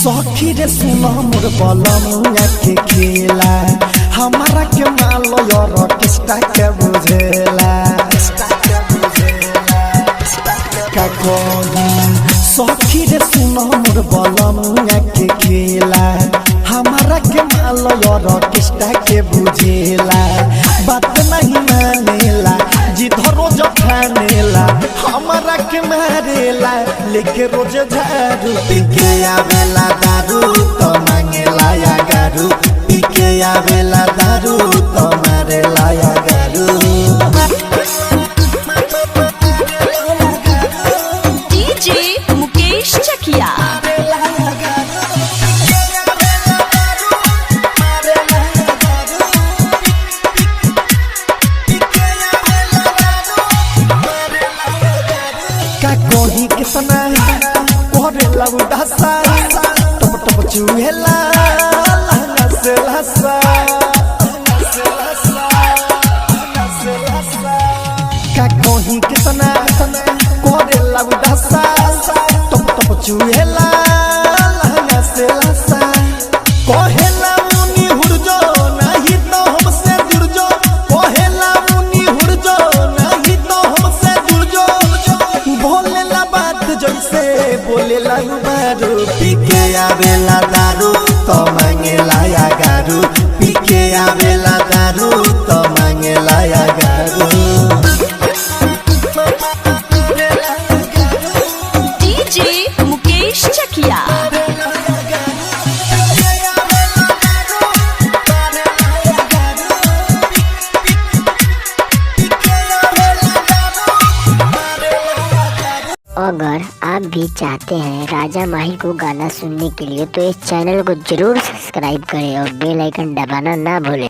सखी रे सुनो मोर बलमुआ के खेला हमारा के मालो यार किस्ता के बुझेला का कोई सखी रे सुनो मोर बलमुआ के खेला हमारा के मालो यार किस्ता के बुझेला बात नहीं मानेला जिधर रोज खानेला हमारा के मारेला लेके रोज झाड़ू पीके आवेला दारू तो मांगेला या गारू पीके आवेला दारू तो मारेला या गारू। डीजे मुकेश चकिया कोही कितना कोरे लउदासा टप टप चुहेला लहंगा से लहसा का कोही कितना कोरे लउदासा टप टप चुहेला लहंगा से लहसा कोहेला मुनी हुरजो नहीं तो हमसे दूर जो कोहेला मुनी हुरजो नहीं तो हमसे दूर जो बोलेला बात जैसे बोलेला बारू पीके आवेला दारू तो मांगेला या गारू पीके आवेला दारू तो मांगेला या गारू। डीजे मुकेश चकिया अगर आप भी चाहते हैं राजा माही को गाना सुनने के लिए तो इस चैनल को जरूर सब्सक्राइब करें और बेल आइकन दबाना ना भूलें।